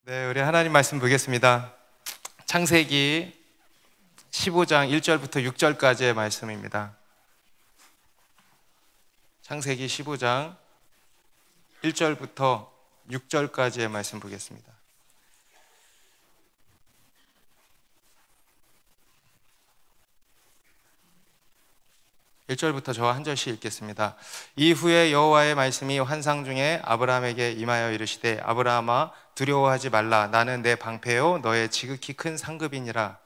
네, 우리 하나님 말씀 보겠습니다. 창세기 15장 1절부터 6절까지의 말씀입니다. 창세기 15장 1절부터 6절까지의 말씀 보겠습니다. (1절부터) 저와 한 절씩 읽겠습니다. 이후에 여호와의 말씀이 환상 중에 아브라함에게 임하여 이르시되 아브라함아 두려워하지 말라. 나는 내 방패요 너의 지극히 큰 상급이니라.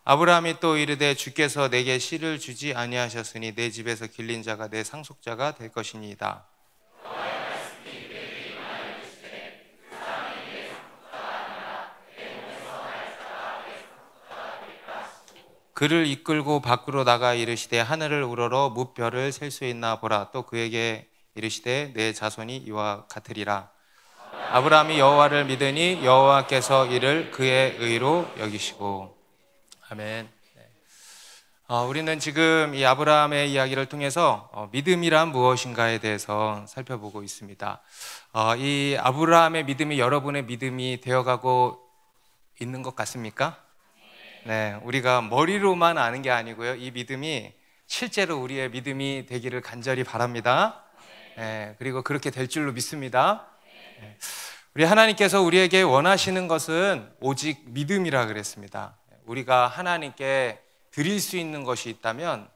아브라함이 또 이르되 주께서 내게 씨를 주지 아니하셨으니 내 집에서 길린 자가 내 상속자가 될 것이니이다. 그를 이끌고 밖으로 나가 이르시되 하늘을 우러러 무별을 셀 수 있나 보라. 또 그에게 이르시되 내 자손이 이와 같으리라. 아브라함이 여호와를 믿으니 여호와께서 이를 그의 의로 여기시고. 아멘. 우리는 지금 이 아브라함의 이야기를 통해서 믿음이란 무엇인가에 대해서 살펴보고 있습니다. 이 아브라함의 믿음이 여러분의 믿음이 되어가고 있는 것 같습니까? 네, 우리가 머리로만 아는 게 아니고요, 이 믿음이 실제로 우리의 믿음이 되기를 간절히 바랍니다. 네, 그리고 그렇게 될 줄로 믿습니다. 네, 우리 하나님께서 우리에게 원하시는 것은 오직 믿음이라 그랬습니다. 우리가 하나님께 드릴 수 있는 것이 있다면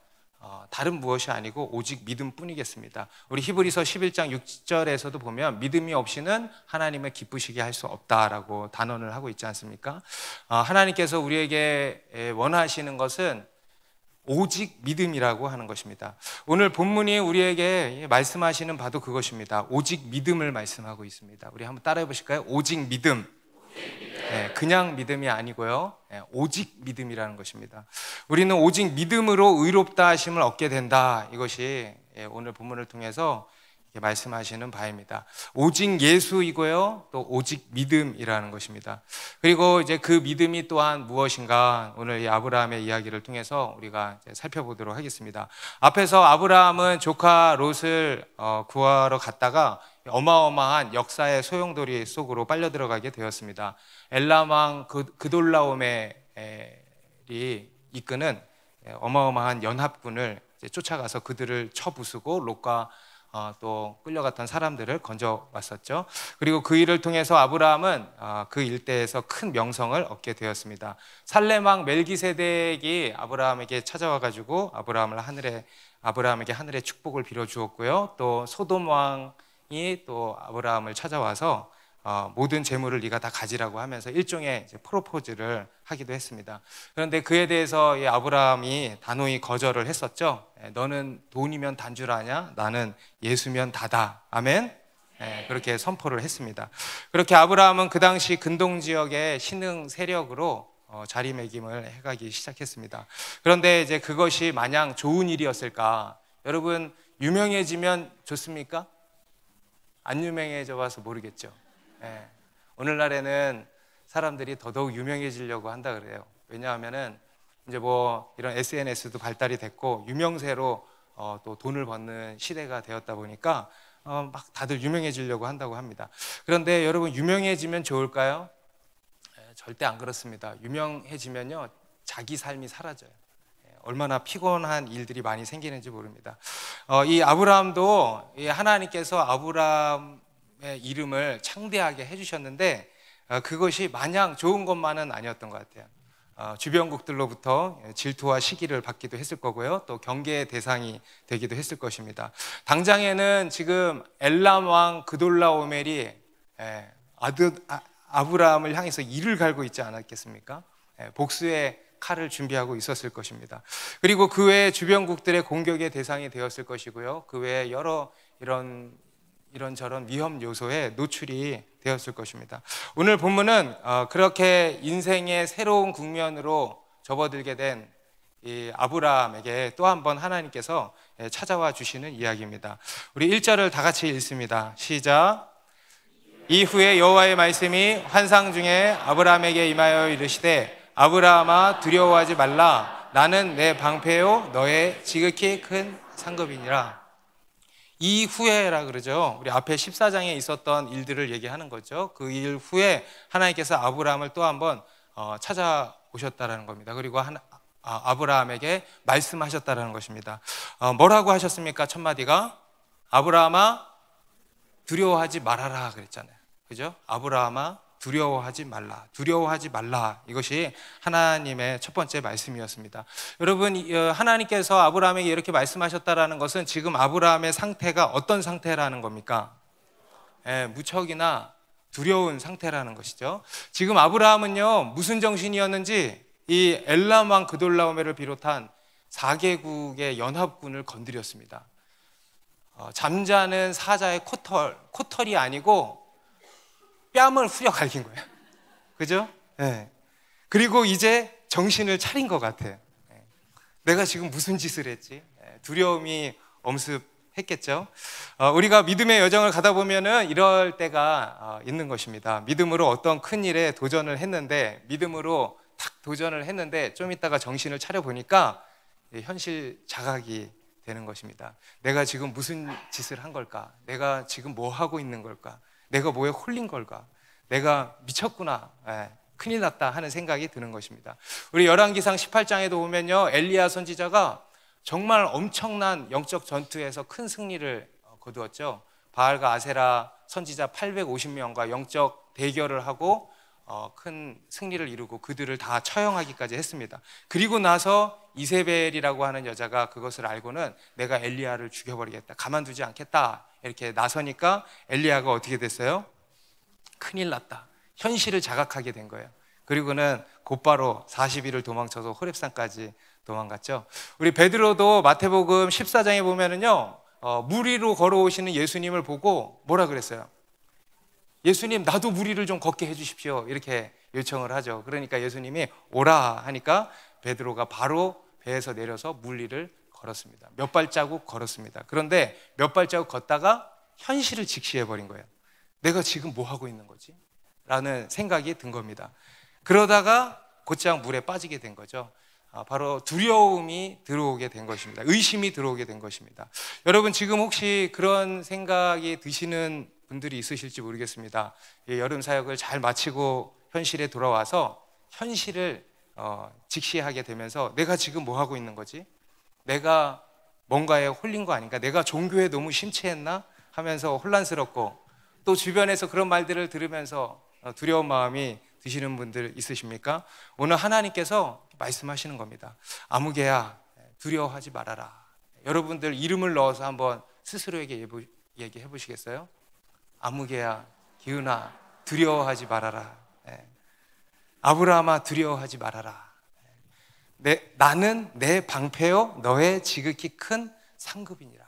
다른 무엇이 아니고 오직 믿음뿐이겠습니다. 우리 히브리서 11장 6절에서도 보면 믿음이 없이는 하나님을 기쁘시게 할 수 없다라고 단언을 하고 있지 않습니까? 하나님께서 우리에게 원하시는 것은 오직 믿음이라고 하는 것입니다. 오늘 본문이 우리에게 말씀하시는 바도 그것입니다. 오직 믿음을 말씀하고 있습니다. 우리 한번 따라해 보실까요? 오직 믿음. 네, 그냥 믿음이 아니고요, 오직 믿음이라는 것입니다. 우리는 오직 믿음으로 의롭다 하심을 얻게 된다. 이것이 오늘 본문을 통해서 말씀하시는 바입니다. 오직 예수이고요, 또 오직 믿음이라는 것입니다. 그리고 이제 그 믿음이 또한 무엇인가 오늘 이 아브라함의 이야기를 통해서 우리가 살펴보도록 하겠습니다. 앞에서 아브라함은 조카 롯을 구하러 갔다가 어마어마한 역사의 소용돌이 속으로 빨려 들어가게 되었습니다. 엘람 왕 그돌라오멜이 이끄는 어마어마한 연합군을 쫓아가서 그들을 쳐부수고 롯과 또 끌려갔던 사람들을 건져왔었죠. 그리고 그 일을 통해서 아브라함은 그 일대에서 큰 명성을 얻게 되었습니다. 살렘 왕 멜기세덱이 아브라함에게 찾아와가지고 아브라함에게 하늘의 축복을 빌어주었고요. 또 소돔 왕이 또 아브라함을 찾아와서 모든 재물을 네가 다 가지라고 하면서 일종의 프로포즈를 하기도 했습니다. 그런데 그에 대해서 이 아브라함이 단호히 거절을 했었죠. 너는 돈이면 단 줄 아냐? 나는 예수면 다다. 아멘. 그렇게 선포를 했습니다. 그렇게 아브라함은 그 당시 근동 지역의 신흥 세력으로 자리매김을 해가기 시작했습니다. 그런데 이제 그것이 마냥 좋은 일이었을까? 여러분, 유명해지면 좋습니까? 안 유명해져 봐서 모르겠죠. 오늘날에는 사람들이 더더욱 유명해지려고 한다 그래요. 왜냐하면은 이제 뭐 이런 SNS도 발달이 됐고 유명세로 또 돈을 버는 시대가 되었다 보니까 막 다들 유명해지려고 한다고 합니다. 그런데 여러분, 유명해지면 좋을까요? 절대 안 그렇습니다. 유명해지면요, 자기 삶이 사라져요. 얼마나 피곤한 일들이 많이 생기는지 모릅니다. 이 아브라함도 하나님께서 아브라함의 이름을 창대하게 해주셨는데 그것이 마냥 좋은 것만은 아니었던 것 같아요. 주변국들로부터 질투와 시기를 받기도 했을 거고요, 또 경계의 대상이 되기도 했을 것입니다. 당장에는 지금 엘람 왕 그돌라오멜이 아브라함을 향해서 이를 갈고 있지 않았겠습니까? 복수의 칼을 준비하고 있었을 것입니다. 그리고 그 외에 주변국들의 공격의 대상이 되었을 것이고요, 그 외에 여러 이런저런 위험 요소에 노출이 되었을 것입니다. 오늘 본문은 그렇게 인생의 새로운 국면으로 접어들게 된 이 아브라함에게 또 한 번 하나님께서 찾아와 주시는 이야기입니다. 우리 1절을 다 같이 읽습니다. 시작. 이후에 여호와의 말씀이 환상 중에 아브라함에게 임하여 이르시되 아브라함아 두려워하지 말라. 나는 내 방패요 너의 지극히 큰 상급이니라. 이후에라 그러죠. 우리 앞에 14장에 있었던 일들을 얘기하는 거죠. 그 일 후에 하나님께서 아브라함을 또 한번 찾아오셨다라는 겁니다. 그리고 아브라함에게 말씀하셨다라는 것입니다. 뭐라고 하셨습니까? 첫 마디가 아브라함아 두려워하지 말아라 그랬잖아요. 그죠? 아브라함아 두려워하지 말라. 두려워하지 말라. 이것이 하나님의 첫 번째 말씀이었습니다. 여러분, 하나님께서 아브라함에게 이렇게 말씀하셨다라는 것은 지금 아브라함의 상태가 어떤 상태라는 겁니까? 무척이나 두려운 상태라는 것이죠. 지금 아브라함은요, 무슨 정신이었는지 이 엘람 왕 그돌라오메를 비롯한 4개국의 연합군을 건드렸습니다. 잠자는 사자의 코털이 아니고 뺨을 후려 갈긴 거예요. 그죠? 네. 그리고 이제 정신을 차린 것 같아요. 내가 지금 무슨 짓을 했지? 두려움이 엄습했겠죠. 우리가 믿음의 여정을 가다 보면은 이럴 때가 있는 것입니다. 믿음으로 어떤 큰 일에 도전을 했는데, 믿음으로 탁 도전을 했는데 좀 있다가 정신을 차려 보니까 현실 자각이 되는 것입니다. 내가 지금 무슨 짓을 한 걸까? 내가 지금 뭐 하고 있는 걸까? 내가 뭐에 홀린 걸까? 내가 미쳤구나. 큰일 났다 하는 생각이 드는 것입니다. 우리 열왕기상 18장에도 보면요, 엘리야 선지자가 정말 엄청난 영적 전투에서 큰 승리를 거두었죠. 바알과 아세라 선지자 850명과 영적 대결을 하고 큰 승리를 이루고 그들을 다 처형하기까지 했습니다. 그리고 나서 이세벨이라고 하는 여자가 그것을 알고는 내가 엘리야를 죽여버리겠다, 가만두지 않겠다 이렇게 나서니까 엘리야가 어떻게 됐어요? 큰일 났다. 현실을 자각하게 된 거예요. 그리고는 곧바로 40일을 도망쳐서 호렙산까지 도망갔죠. 우리 베드로도 마태복음 14장에 보면은요, 물 위로 걸어오시는 예수님을 보고 뭐라 그랬어요? 예수님, 나도 물 위를 좀 걷게 해주십시오. 이렇게 요청을 하죠. 그러니까 예수님이 오라 하니까 베드로가 바로 배에서 내려서 물 위를 걸었습니다. 몇 발자국 걸었습니다. 그런데 몇 발자국 걷다가 현실을 직시해버린 거예요. 내가 지금 뭐 하고 있는 거지? 라는 생각이 든 겁니다. 그러다가 곧장 물에 빠지게 된 거죠. 바로 두려움이 들어오게 된 것입니다. 의심이 들어오게 된 것입니다. 여러분, 지금 혹시 그런 생각이 드시는 분들이 있으실지 모르겠습니다. 여름 사역을 잘 마치고 현실에 돌아와서 현실을 직시하게 되면서 내가 지금 뭐 하고 있는 거지? 내가 뭔가에 홀린 거 아닌가? 내가 종교에 너무 심취했나? 하면서 혼란스럽고, 또 주변에서 그런 말들을 들으면서 두려운 마음이 드시는 분들 있으십니까? 오늘 하나님께서 말씀하시는 겁니다. 아무개야 두려워하지 말아라. 여러분들 이름을 넣어서 한번 스스로에게 얘기해 보시겠어요? 아무개야, 기은아, 두려워하지 말아라. 아브라함아, 두려워하지 말아라. 나는 내 방패요 너의 지극히 큰 상급이니라.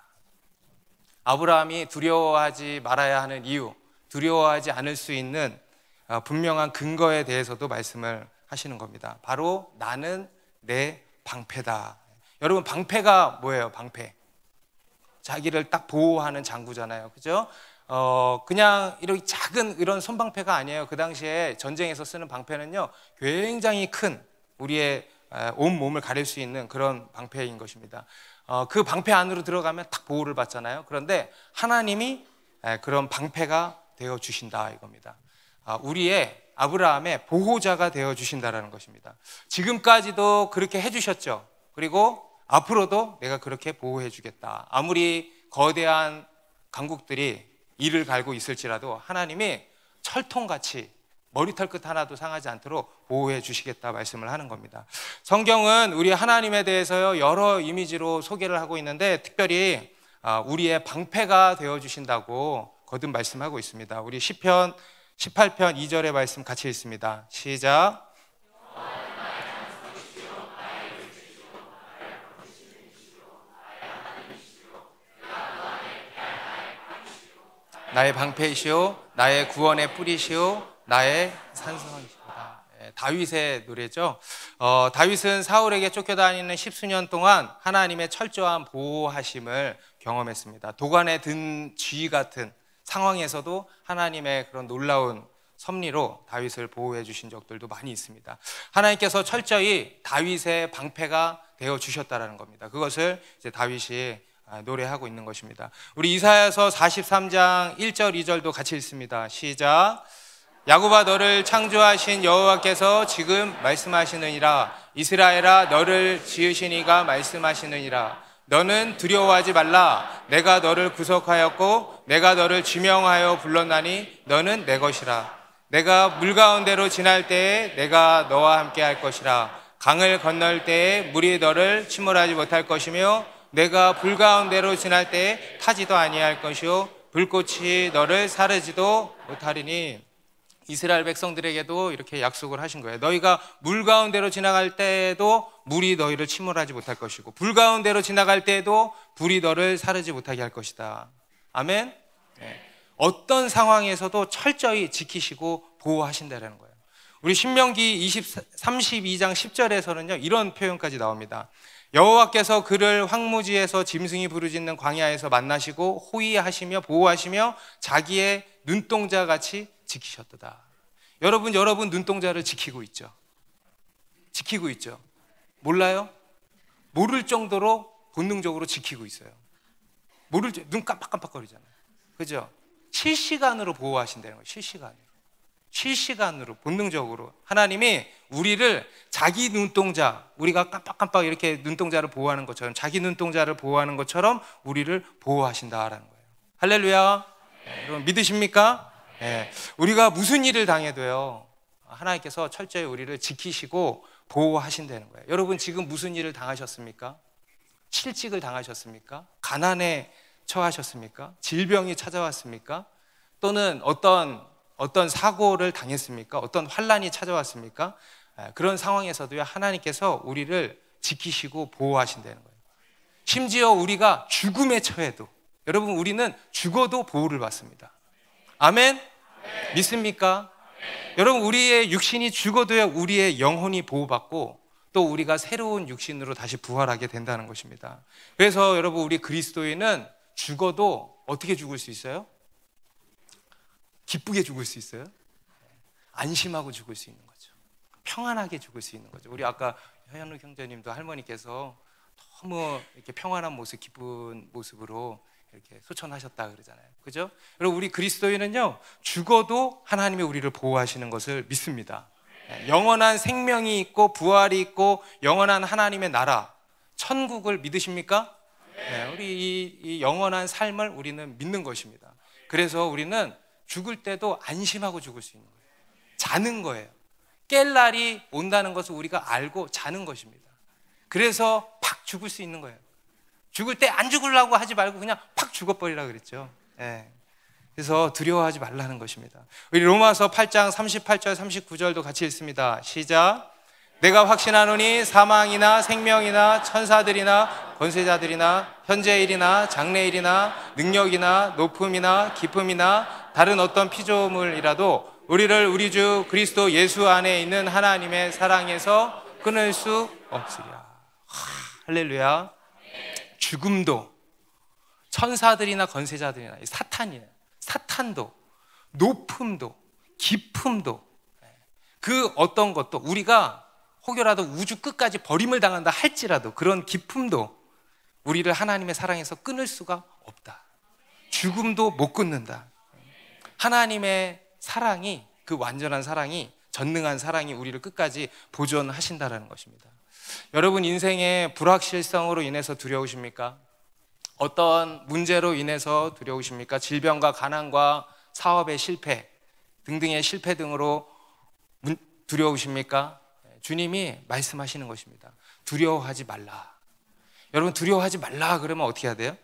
아브라함이 두려워하지 말아야 하는 이유, 두려워하지 않을 수 있는 분명한 근거에 대해서도 말씀을 하시는 겁니다. 바로 나는 내 방패다. 여러분, 방패가 뭐예요? 방패, 자기를 딱 보호하는 장구잖아요. 그죠? 그냥 이렇게 작은 이런 손방패가 아니에요. 그 당시에 전쟁에서 쓰는 방패는요, 굉장히 큰 우리의 온 몸을 가릴 수 있는 그런 방패인 것입니다. 그 방패 안으로 들어가면 딱 보호를 받잖아요. 그런데 하나님이 그런 방패가 되어 주신다 이겁니다. 우리의 아브라함의 보호자가 되어 주신다라는 것입니다. 지금까지도 그렇게 해주셨죠. 그리고 앞으로도 내가 그렇게 보호해 주겠다. 아무리 거대한 강국들이 이를 갈고 있을지라도 하나님이 철통같이 머리털 끝 하나도 상하지 않도록 보호해 주시겠다 말씀을 하는 겁니다. 성경은 우리 하나님에 대해서요, 여러 이미지로 소개를 하고 있는데 특별히 우리의 방패가 되어 주신다고 거듭 말씀하고 있습니다. 우리 시편 18편 2절의 말씀 같이 읽습니다. 시작. 나의 방패이시오, 나의 구원의 뿌리시오, 나의 산성이시다. 다윗의 노래죠. 다윗은 사울에게 쫓겨다니는 10수년 동안 하나님의 철저한 보호하심을 경험했습니다. 도관에 든 쥐 같은 상황에서도 하나님의 그런 놀라운 섭리로 다윗을 보호해 주신 적들도 많이 있습니다. 하나님께서 철저히 다윗의 방패가 되어 주셨다라는 겁니다. 그것을 이제 다윗이 노래하고 있는 것입니다. 우리 이사야서 43장 1절 2절도 같이 읽습니다. 시작. 야곱아 너를 창조하신 여호와께서 지금 말씀하시느니라. 이스라엘아 너를 지으신 이가 말씀하시느니라. 너는 두려워하지 말라. 내가 너를 구속하였고 내가 너를 지명하여 불렀나니 너는 내 것이라. 내가 물 가운데로 지날 때에 내가 너와 함께 할 것이라. 강을 건널 때에 물이 너를 침몰하지 못할 것이며 내가 불 가운데로 지날 때에 타지도 아니할 것이요 불꽃이 너를 사르지도 못하리니. 이스라엘 백성들에게도 이렇게 약속을 하신 거예요. 너희가 물 가운데로 지나갈 때에도 물이 너희를 침몰하지 못할 것이고 불 가운데로 지나갈 때에도 불이 너를 사르지 못하게 할 것이다. 아멘. 네. 어떤 상황에서도 철저히 지키시고 보호하신다는 거예요. 우리 신명기 32장 10절에서는요 이런 표현까지 나옵니다. 여호와께서 그를 황무지에서 짐승이 부르짖는 광야에서 만나시고 호위하시며 보호하시며 자기의 눈동자같이 지키셨도다. 여러분 눈동자를 지키고 있죠? 지키고 있죠? 몰라요? 모를 정도로 본능적으로 지키고 있어요. 눈 깜빡깜빡거리잖아요. 그죠? 실시간으로 보호하신다는 거예요. 실시간으로 본능적으로 하나님이 우리를 자기 눈동자, 우리가 깜빡깜빡 이렇게 눈동자를 보호하는 것처럼 자기 눈동자를 보호하는 것처럼 우리를 보호하신다라는 거예요. 할렐루야. 네, 여러분 믿으십니까? 네, 우리가 무슨 일을 당해도요 하나님께서 철저히 우리를 지키시고 보호하신다는 거예요. 여러분 지금 무슨 일을 당하셨습니까? 실직을 당하셨습니까? 가난에 처하셨습니까? 질병이 찾아왔습니까? 또는 어떤 사고를 당했습니까? 어떤 환난이 찾아왔습니까? 그런 상황에서도요 하나님께서 우리를 지키시고 보호하신다는 거예요. 심지어 우리가 죽음에 처해도 여러분 우리는 죽어도 보호를 받습니다. 아멘? 믿습니까? 여러분 우리의 육신이 죽어도요 우리의 영혼이 보호받고 또 우리가 새로운 육신으로 다시 부활하게 된다는 것입니다. 그래서 여러분 우리 그리스도인은 죽어도 어떻게 죽을 수 있어요? 기쁘게 죽을 수 있어요? 안심하고 죽을 수 있는 거죠. 평안하게 죽을 수 있는 거죠. 우리 아까 현우 형제님도 할머니께서 너무 이렇게 평안한 모습, 기쁜 모습으로 이렇게 소천하셨다 그러잖아요. 그죠? 여러분 우리 그리스도인은요 죽어도 하나님이 우리를 보호하시는 것을 믿습니다. 영원한 생명이 있고 부활이 있고 영원한 하나님의 나라 천국을 믿으십니까? 네, 우리 이 영원한 삶을 우리는 믿는 것입니다. 그래서 우리는 죽을 때도 안심하고 죽을 수 있는 거예요. 자는 거예요. 깰 날이 온다는 것을 우리가 알고 자는 것입니다. 그래서 팍 죽을 수 있는 거예요. 죽을 때 안 죽으려고 하지 말고 그냥 팍 죽어버리라 그랬죠. 네. 그래서 두려워하지 말라는 것입니다. 우리 로마서 8장 38절 39절도 같이 읽습니다. 시작. 내가 확신하노니 사망이나 생명이나 천사들이나 권세자들이나 현재일이나 장래일이나 능력이나 높음이나 깊음이나 다른 어떤 피조물이라도 우리를 우리 주 그리스도 예수 안에 있는 하나님의 사랑에서 끊을 수 없으리라. 할렐루야. 죽음도 천사들이나 권세자들이나 사탄도 높음도 깊음도 그 어떤 것도 우리가 혹여라도 우주 끝까지 버림을 당한다 할지라도 그런 깊음도 우리를 하나님의 사랑에서 끊을 수가 없다. 죽음도 못 끊는다. 하나님의 사랑이 그 완전한 사랑이 전능한 사랑이 우리를 끝까지 보존하신다라는 것입니다. 여러분 인생의 불확실성으로 인해서 두려우십니까? 어떤 문제로 인해서 두려우십니까? 질병과 가난과 사업의 실패 등등의 실패 등으로 두려우십니까? 주님이 말씀하시는 것입니다. 두려워하지 말라. 여러분 두려워하지 말라 그러면 어떻게 해야 돼요?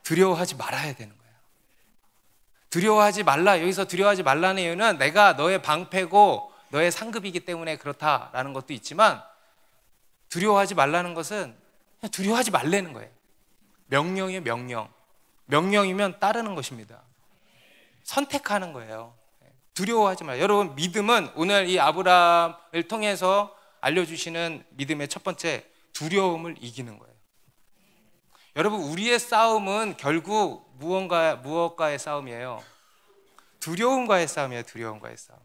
두려워하지 말아야 되는 거예요. 두려워하지 말라. 여기서 두려워하지 말라는 이유는 내가 너의 방패고 너의 상급이기 때문에 그렇다라는 것도 있지만 두려워하지 말라는 것은 그냥 두려워하지 말라는 거예요. 명령이에요. 명령이면 따르는 것입니다. 선택하는 거예요. 두려워하지 말아요. 여러분 믿음은 오늘 이 아브라함을 통해서 알려주시는 믿음의 첫 번째 두려움을 이기는 거예요. 여러분 우리의 싸움은 결국 무엇과의 싸움이에요? 두려움과의 싸움이에요. 두려움과의 싸움.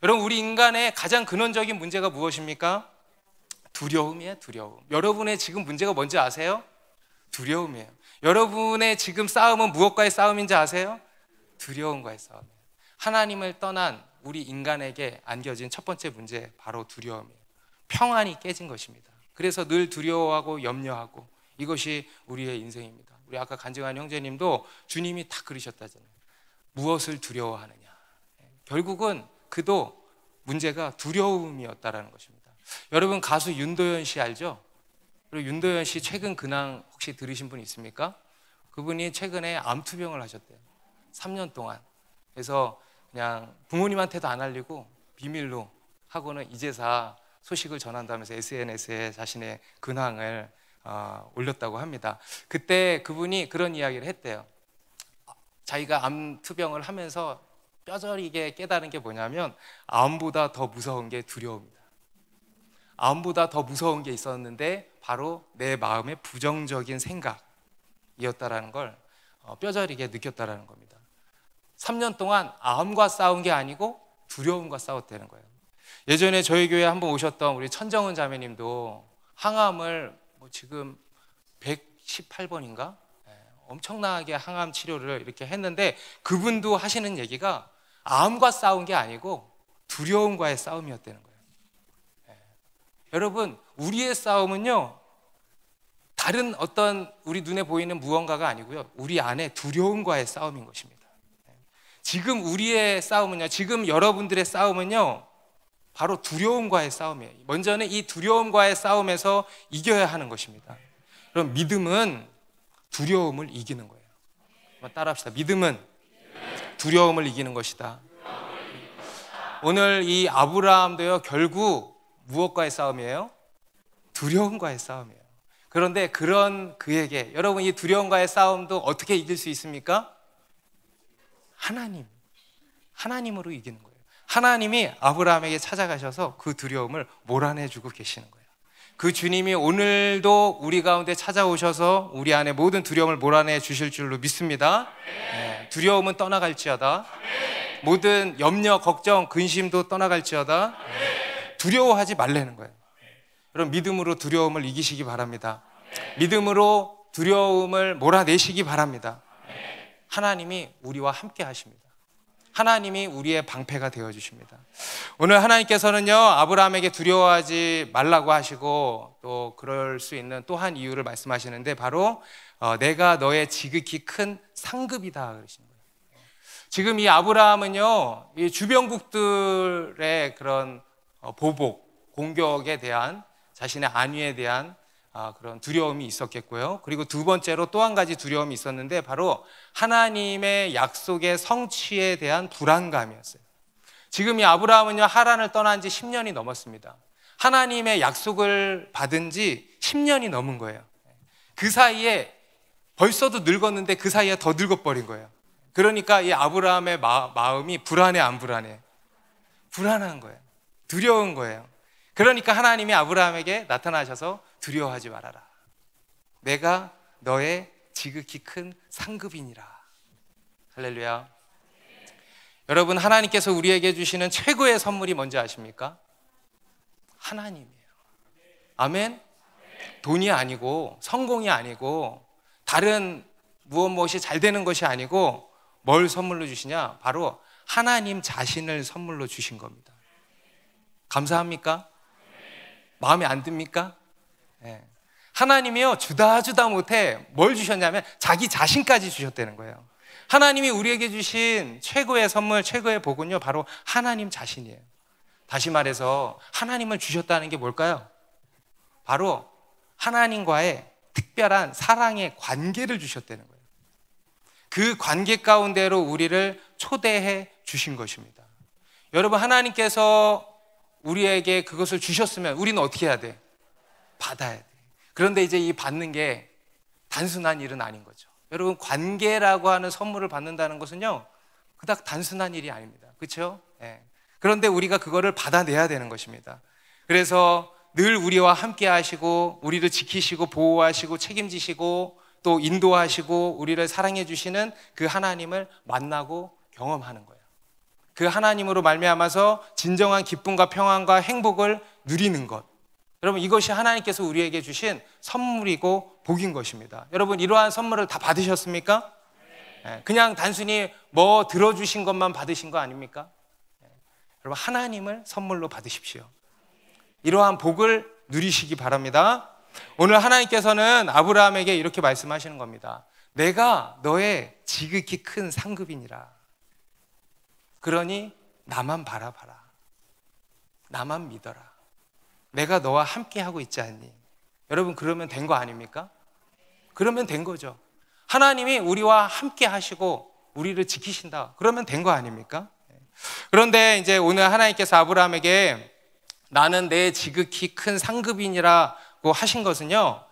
여러분, 우리 인간의 가장 근원적인 문제가 무엇입니까? 두려움이에요. 두려움. 여러분의 지금 문제가 뭔지 아세요? 두려움이에요. 여러분의 지금 싸움은 무엇과의 싸움인지 아세요? 두려움과의 싸움이에요. 하나님을 떠난 우리 인간에게 안겨진 첫 번째 문제, 바로 두려움이에요. 평안이 깨진 것입니다. 그래서 늘 두려워하고 염려하고, 이것이 우리의 인생입니다. 우리 아까 간증한 형제님도 주님이 다 그러셨다잖아요. 무엇을 두려워하느냐. 결국은 그도 문제가 두려움이었다라는 것입니다. 여러분, 가수 윤도현 씨 알죠? 그리고 윤도현 씨 최근 근황 혹시 들으신 분 있습니까? 그분이 최근에 암투병을 하셨대요. 3년 동안. 그래서 그냥 부모님한테도 안 알리고 비밀로 하고는 이제서 소식을 전한다면서 SNS에 자신의 근황을 올렸다고 합니다. 그때 그분이 그런 이야기를 했대요. 자기가 암투병을 하면서 뼈저리게 깨달은 게 뭐냐면, 암보다 더 무서운 게 두려움이다. 암보다 더 무서운 게 있었는데 바로 내 마음의 부정적인 생각이었다라는 걸 뼈저리게 느꼈다라는 겁니다. 3년 동안 암과 싸운 게 아니고 두려움과 싸웠다는 거예요. 예전에 저희 교회에 한번 오셨던 우리 천정은 자매님도 항암을 지금 118번인가? 엄청나게 항암 치료를 이렇게 했는데, 그분도 하시는 얘기가 암과 싸운 게 아니고 두려움과의 싸움이었다는 거예요. 여러분, 우리의 싸움은요, 다른 어떤 우리 눈에 보이는 무언가가 아니고요, 우리 안에 두려움과의 싸움인 것입니다. 지금 우리의 싸움은요, 지금 여러분들의 싸움은요, 바로 두려움과의 싸움이에요. 먼저는 이 두려움과의 싸움에서 이겨야 하는 것입니다. 그럼 믿음은 두려움을 이기는 거예요. 한번 따라합시다. 믿음은 두려움을 이기는 것이다. 오늘 이 아브라함도요, 결국 무엇과의 싸움이에요? 두려움과의 싸움이에요. 그런데 그런 그에게, 여러분, 이 두려움과의 싸움도 어떻게 이길 수 있습니까? 하나님으로 이기는 거예요. 하나님이 아브라함에게 찾아가셔서 그 두려움을 몰아내주고 계시는 거예요. 그 주님이 오늘도 우리 가운데 찾아오셔서 우리 안에 모든 두려움을 몰아내 주실 줄로 믿습니다. 두려움은 떠나갈지어다. 모든 염려, 걱정, 근심도 떠나갈지어다. 두려워하지 말라는 거예요. 여러분, 믿음으로 두려움을 이기시기 바랍니다. 믿음으로 두려움을 몰아내시기 바랍니다. 하나님이 우리와 함께 하십니다. 하나님이 우리의 방패가 되어주십니다. 오늘 하나님께서는요, 아브라함에게 두려워하지 말라고 하시고, 또 그럴 수 있는 또 한 이유를 말씀하시는데, 바로 내가 너의 지극히 큰 상급이다 그러시는 거예요. 지금 이 아브라함은요, 이 주변국들의 그런 보복, 공격에 대한, 자신의 안위에 대한 그런 두려움이 있었겠고요. 그리고 두 번째로 또 한 가지 두려움이 있었는데, 바로 하나님의 약속의 성취에 대한 불안감이었어요. 지금 이 아브라함은요, 하란을 떠난 지 10년이 넘었습니다. 하나님의 약속을 받은 지 10년이 넘은 거예요. 그 사이에 벌써도 늙었는데 그 사이에 더 늙어버린 거예요. 그러니까 이 아브라함의 마음이 불안해, 안 불안해? 불안한 거예요. 두려운 거예요. 그러니까 하나님이 아브라함에게 나타나셔서 두려워하지 말아라. 내가 너의 지극히 큰 상급이니라. 할렐루야. 여러분, 하나님께서 우리에게 주시는 최고의 선물이 뭔지 아십니까? 하나님이에요. 아멘? 돈이 아니고, 성공이 아니고, 다른 무엇이 잘 되는 것이 아니고, 뭘 선물로 주시냐? 바로 하나님 자신을 선물로 주신 겁니다. 감사합니까? 마음에 안 듭니까? 네. 하나님이요, 주다 못해 뭘 주셨냐면 자기 자신까지 주셨다는 거예요. 하나님이 우리에게 주신 최고의 선물, 최고의 복은요, 바로 하나님 자신이에요. 다시 말해서 하나님을 주셨다는 게 뭘까요? 바로 하나님과의 특별한 사랑의 관계를 주셨다는 거예요. 그 관계 가운데로 우리를 초대해 주신 것입니다. 여러분, 하나님께서 우리에게 그것을 주셨으면 우리는 어떻게 해야 돼? 받아야 돼. 그런데 이제 이 받는 게 단순한 일은 아닌 거죠. 여러분, 관계라고 하는 선물을 받는다는 것은요, 그닥 단순한 일이 아닙니다. 그렇죠? 네. 그런데 우리가 그거를 받아내야 되는 것입니다. 그래서 늘 우리와 함께 하시고, 우리를 지키시고, 보호하시고, 책임지시고, 또 인도하시고 우리를 사랑해 주시는 그 하나님을 만나고 경험하는 거예요. 그 하나님으로 말미암아서 진정한 기쁨과 평안과 행복을 누리는 것. 여러분, 이것이 하나님께서 우리에게 주신 선물이고 복인 것입니다. 여러분, 이러한 선물을 다 받으셨습니까? 그냥 단순히 뭐 들어주신 것만 받으신 거 아닙니까? 여러분, 하나님을 선물로 받으십시오. 이러한 복을 누리시기 바랍니다. 오늘 하나님께서는 아브라함에게 이렇게 말씀하시는 겁니다. 내가 너의 지극히 큰 상급이니라. 그러니 나만 바라봐라. 나만 믿어라. 내가 너와 함께 하고 있지 않니? 여러분, 그러면 된 거 아닙니까? 그러면 된 거죠. 하나님이 우리와 함께 하시고 우리를 지키신다. 그러면 된 거 아닙니까? 그런데 이제 오늘 하나님께서 아브라함에게 나는 내 지극히 큰 상급이니라고 하신 것은요,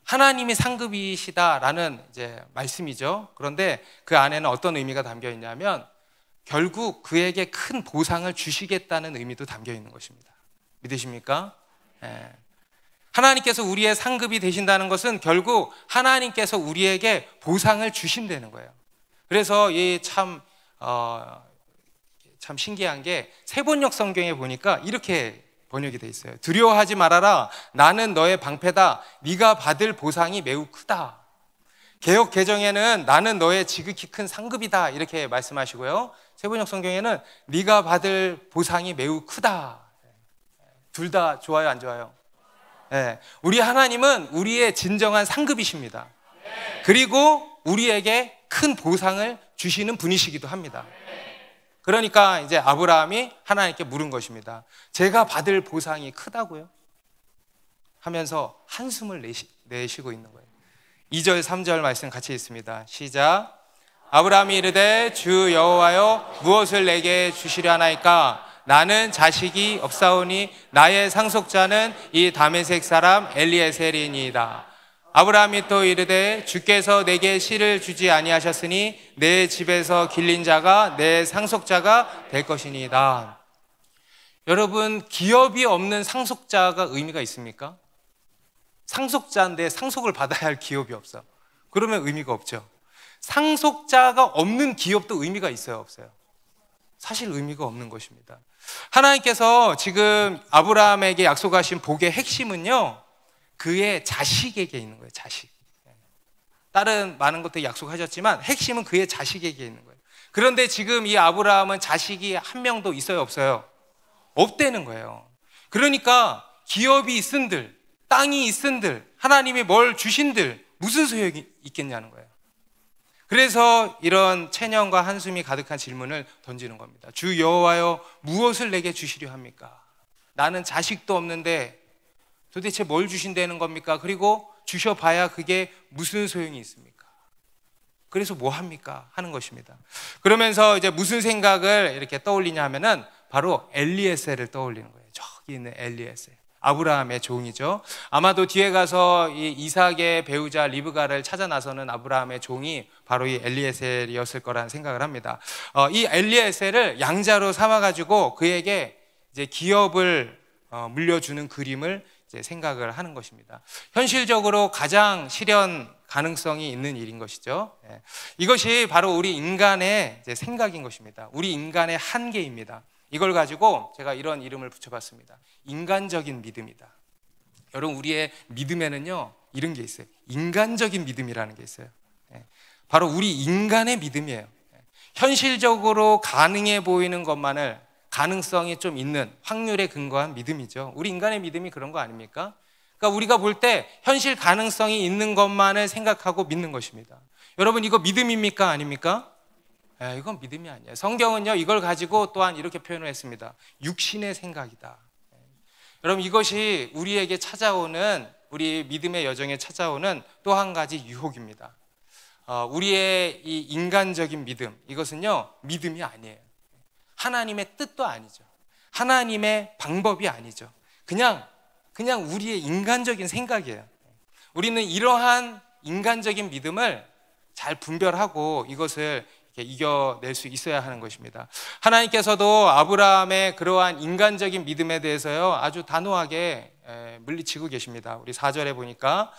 하나님이 상급이시다라는 이제 말씀이죠. 그런데 그 안에는 어떤 의미가 담겨 있냐면 결국 그에게 큰 보상을 주시겠다는 의미도 담겨 있는 것입니다. 믿으십니까? 하나님께서 우리의 상급이 되신다는 것은 결국 하나님께서 우리에게 보상을 주신다는 거예요. 그래서 참 신기한 게 세번역 성경에 보니까 이렇게 번역이 돼 있어요. 두려워하지 말아라. 나는 너의 방패다. 네가 받을 보상이 매우 크다. 개역 개정에는 나는 너의 지극히 큰 상급이다 이렇게 말씀하시고요. 세번역 성경에는 네가 받을 보상이 매우 크다. 둘 다 좋아요, 안 좋아요? 네. 우리 하나님은 우리의 진정한 상급이십니다. 그리고 우리에게 큰 보상을 주시는 분이시기도 합니다. 그러니까 이제 아브라함이 하나님께 물은 것입니다. 제가 받을 보상이 크다고요? 하면서 한숨을 내쉬고 있는 거예요. 2절, 3절 말씀 같이 있습니다. 시작. 아브라함이 이르되 주 여호와여 무엇을 내게 주시려 하나이까? 나는 자식이 없사오니 나의 상속자는 이 다메섹 사람 엘리에셀이니이다. 아브라함이 또 이르되 주께서 내게 씨를 주지 아니하셨으니 내 집에서 길린 자가 내 상속자가 될 것이니이다. 여러분, 기업이 없는 상속자가 의미가 있습니까? 상속자인데 상속을 받아야 할 기업이 없어. 그러면 의미가 없죠. 상속자가 없는 기업도 의미가 있어요, 없어요? 사실 의미가 없는 것입니다. 하나님께서 지금 아브라함에게 약속하신 복의 핵심은요, 그의 자식에게 있는 거예요. 자식. 다른 많은 것들 약속하셨지만 핵심은 그의 자식에게 있는 거예요. 그런데 지금 이 아브라함은 자식이 한 명도 있어요, 없어요? 없다는 거예요. 그러니까 기업이 있은들, 땅이 있은들, 하나님이 뭘 주신들 무슨 소용이 있겠냐는 거예요. 그래서 이런 체념과 한숨이 가득한 질문을 던지는 겁니다. 주 여호와여 무엇을 내게 주시려 합니까? 나는 자식도 없는데 도대체 뭘 주신다는 겁니까? 그리고 주셔봐야 그게 무슨 소용이 있습니까? 그래서 뭐 합니까? 하는 것입니다. 그러면서 이제 무슨 생각을 이렇게 떠올리냐 하면은 바로 엘리에셀을 떠올리는 거예요. 저기 있는 엘리에셀. 아브라함의 종이죠. 아마도 뒤에 가서 이 이삭의 배우자 리브가를 찾아 나서는 아브라함의 종이 바로 이 엘리에셀이었을 거라는 생각을 합니다. 이 엘리에셀을 양자로 삼아가지고 그에게 이제 기업을 물려주는 그림을 이제 생각을 하는 것입니다. 현실적으로 가장 실현 가능성이 있는 일인 것이죠. 이것이 바로 우리 인간의 이제 생각인 것입니다. 우리 인간의 한계입니다. 이걸 가지고 제가 이런 이름을 붙여봤습니다. 인간적인 믿음이다. 여러분, 우리의 믿음에는요 이런 게 있어요. 인간적인 믿음이라는 게 있어요. 바로 우리 인간의 믿음이에요. 현실적으로 가능해 보이는 것만을 가능성이 좀 있는 확률에 근거한 믿음이죠. 우리 인간의 믿음이 그런 거 아닙니까? 그러니까 우리가 볼 때 현실 가능성이 있는 것만을 생각하고 믿는 것입니다. 여러분, 이거 믿음입니까? 아닙니까? 이건 믿음이 아니에요. 성경은요 이걸 가지고 또한 이렇게 표현을 했습니다. 육신의 생각이다. 여러분, 이것이 우리에게 찾아오는, 우리 믿음의 여정에 찾아오는 또 한 가지 유혹입니다. 우리의 이 인간적인 믿음, 이것은요 믿음이 아니에요. 하나님의 뜻도 아니죠. 하나님의 방법이 아니죠. 그냥 우리의 인간적인 생각이에요. 우리는 이러한 인간적인 믿음을 잘 분별하고 이것을 이겨낼 수 있어야 하는 것입니다. 하나님께서도 아브라함의 그러한 인간적인 믿음에 대해서요 아주 단호하게 물리치고 계십니다. 우리 4절에 보니까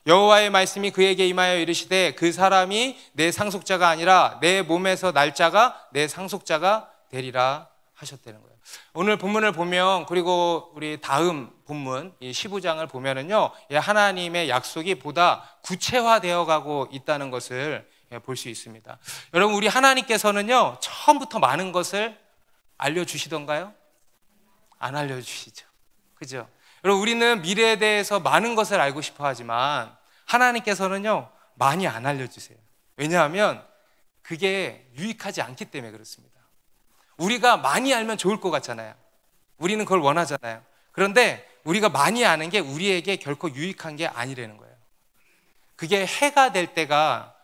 여호와의 말씀이 그에게 임하여 이르시되 그 사람이 내 상속자가 아니라 내 몸에서 날 자가 내 상속자가 되리라 하셨다는 거예요. 오늘 본문을 보면, 그리고 우리 다음 본문 이 15장을 보면은요, 하나님의 약속이 보다 구체화되어 가고 있다는 것을 볼 수 있습니다. 여러분, 우리 하나님께서는요, 처음부터 많은 것을 알려주시던가요? 안 알려주시죠. 그죠? 여러분, 우리는 미래에 대해서 많은 것을 알고 싶어 하지만 하나님께서는요, 많이 안 알려주세요. 왜냐하면 그게 유익하지 않기 때문에 그렇습니다. 우리가 많이 알면 좋을 것 같잖아요. 우리는 그걸 원하잖아요. 그런데 우리가 많이 아는 게 우리에게 결코 유익한 게 아니라는 거예요. 그게 해가 될 때가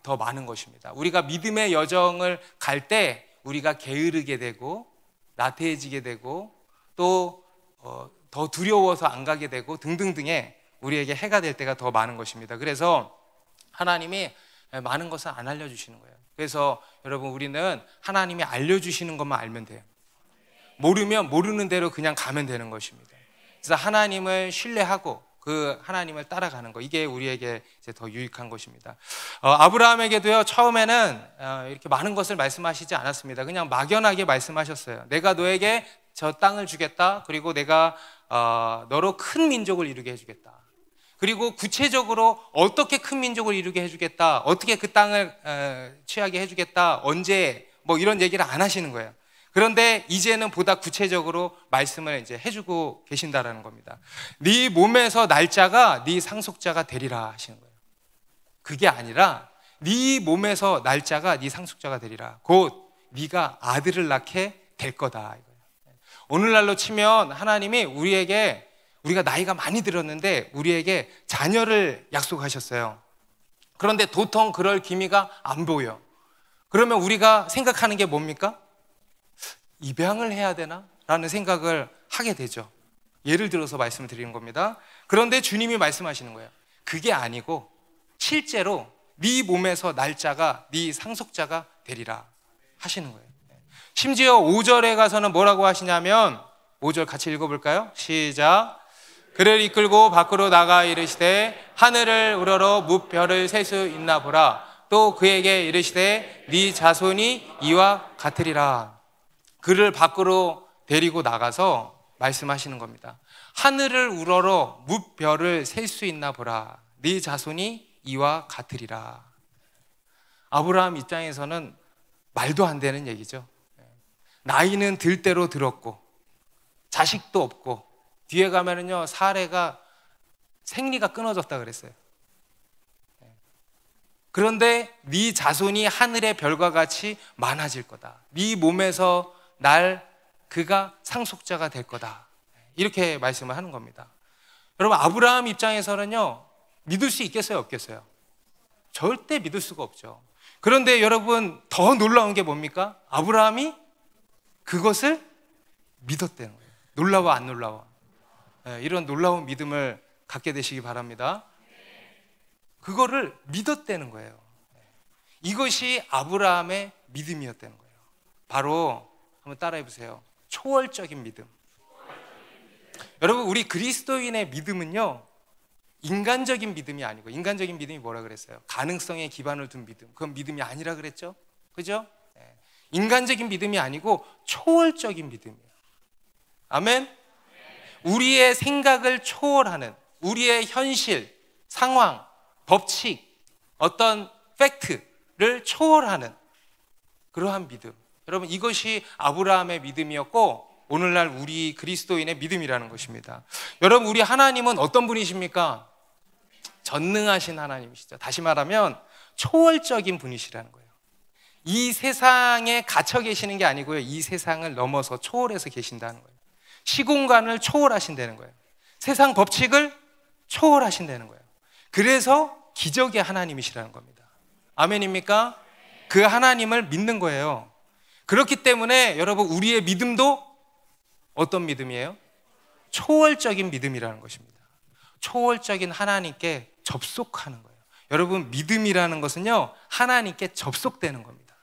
더 많은 것입니다. 우리가 믿음의 여정을 갈 때 우리가 게으르게 되고 나태해지게 되고 또 더 두려워서 안 가게 되고 등등등의 우리에게 해가 될 때가 더 많은 것입니다. 그래서 하나님이 많은 것을 안 알려주시는 거예요. 그래서 여러분, 우리는 하나님이 알려주시는 것만 알면 돼요. 모르면 모르는 대로 그냥 가면 되는 것입니다. 그래서 하나님을 신뢰하고 그 하나님을 따라가는 거, 이게 우리에게 이제 더 유익한 것입니다. 아브라함에게도요, 처음에는 이렇게 많은 것을 말씀하시지 않았습니다. 그냥 막연하게 말씀하셨어요. 내가 너에게 저 땅을 주겠다. 그리고 내가 너로 큰 민족을 이루게 해주겠다. 그리고 구체적으로 어떻게 큰 민족을 이루게 해주겠다, 어떻게 그 땅을 취하게 해주겠다, 언제, 뭐 이런 얘기를 안 하시는 거예요. 그런데 이제는 보다 구체적으로 말씀을 이제 해주고 계신다라는 겁니다. 네 몸에서 날짜가 네 상속자가 되리라 하시는 거예요. 그게 아니라 네 몸에서 날짜가 네 상속자가 되리라. 곧 네가 아들을 낳게 될 거다 이거예요. 오늘날로 치면 하나님이 우리가 나이가 많이 들었는데 우리에게 자녀를 약속하셨어요. 그런데 도통 그럴 기미가 안 보여. 그러면 우리가 생각하는 게 뭡니까? 입양을 해야 되나? 라는 생각을 하게 되죠. 예를 들어서 말씀을 드리는 겁니다. 그런데 주님이 말씀하시는 거예요. 그게 아니고 실제로 네 몸에서 날짜가 네 상속자가 되리라 하시는 거예요. 심지어 5절에 가서는 뭐라고 하시냐면, 5절 같이 읽어볼까요? 시작. 그를 이끌고 밖으로 나가 이르시되 하늘을 우러러 무별을 셀 수 있나 보라. 또 그에게 이르시되 네 자손이 이와 같으리라. 그를 밖으로 데리고 나가서 말씀하시는 겁니다. 하늘을 우러러 무별을 셀 수 있나 보라. 네 자손이 이와 같으리라. 아브라함 입장에서는 말도 안 되는 얘기죠. 나이는 들 대로 들었고 자식도 없고, 뒤에 가면은요, 사례가 생리가 끊어졌다 그랬어요. 그런데 네 자손이 하늘의 별과 같이 많아질 거다. 네 몸에서 그가 상속자가 될 거다. 이렇게 말씀을 하는 겁니다. 여러분, 아브라함 입장에서는요, 믿을 수 있겠어요, 없겠어요? 절대 믿을 수가 없죠. 그런데 여러분, 더 놀라운 게 뭡니까? 아브라함이 그것을 믿었다는 거예요. 놀라워, 안 놀라워? 이런 놀라운 믿음을 갖게 되시기 바랍니다. 그거를 믿었다는 거예요. 이것이 아브라함의 믿음이었다는 거예요. 바로 한번 따라해 보세요. 초월적인 믿음. 여러분, 우리 그리스도인의 믿음은요, 인간적인 믿음이 아니고, 인간적인 믿음이 뭐라 그랬어요? 가능성에 기반을 둔 믿음. 그건 믿음이 아니라 그랬죠? 그죠? 인간적인 믿음이 아니고 초월적인 믿음이에요. 아멘? 우리의 생각을 초월하는, 우리의 현실, 상황, 법칙, 어떤 팩트를 초월하는 그러한 믿음. 여러분, 이것이 아브라함의 믿음이었고 오늘날 우리 그리스도인의 믿음이라는 것입니다. 여러분, 우리 하나님은 어떤 분이십니까? 전능하신 하나님이시죠. 다시 말하면 초월적인 분이시라는 거예요. 이 세상에 갇혀 계시는 게 아니고요, 이 세상을 넘어서 초월해서 계신다는 거예요. 시공간을 초월하신다는 거예요. 세상 법칙을 초월하신다는 거예요. 그래서 기적의 하나님이시라는 겁니다. 아멘입니까? 그 하나님을 믿는 거예요. 그렇기 때문에 여러분, 우리의 믿음도 어떤 믿음이에요? 초월적인 믿음이라는 것입니다. 초월적인 하나님께 접속하는 거예요. 여러분, 믿음이라는 것은요, 하나님께 접속되는 겁니다.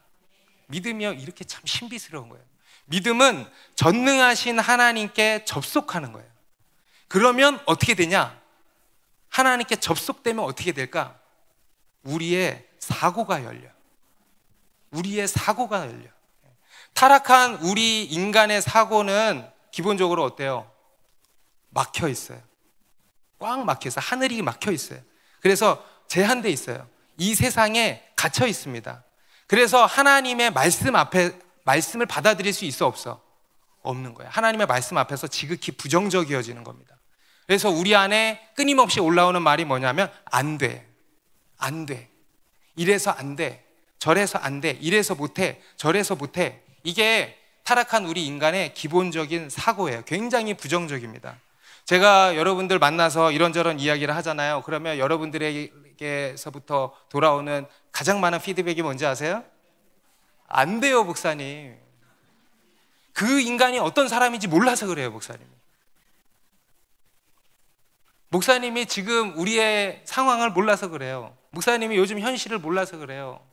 믿음이요, 이렇게 참 신비스러운 거예요. 믿음은 전능하신 하나님께 접속하는 거예요. 그러면 어떻게 되냐? 하나님께 접속되면 어떻게 될까? 우리의 사고가 열려. 우리의 사고가 열려. 타락한 우리 인간의 사고는 기본적으로 어때요? 막혀 있어요. 꽉 막혀 있어요. 하늘이 막혀 있어요. 그래서 제한돼 있어요. 이 세상에 갇혀 있습니다. 그래서 하나님의 말씀 앞에 말씀을 받아들일 수 있어 없어? 없는 거예요. 하나님의 말씀 앞에서 지극히 부정적이어지는 겁니다. 그래서 우리 안에 끊임없이 올라오는 말이 뭐냐면 안 돼. 안 돼. 이래서 안 돼. 저래서 안 돼. 이래서 못해. 저래서 못해. 이게 타락한 우리 인간의 기본적인 사고예요. 굉장히 부정적입니다. 제가 여러분들 만나서 이런저런 이야기를 하잖아요. 그러면 여러분들에게서부터 돌아오는 가장 많은 피드백이 뭔지 아세요? 안 돼요, 목사님. 그 인간이 어떤 사람인지 몰라서 그래요, 목사님이. 목사님이 지금 우리의 상황을 몰라서 그래요. 목사님이 요즘 현실을 몰라서 그래요.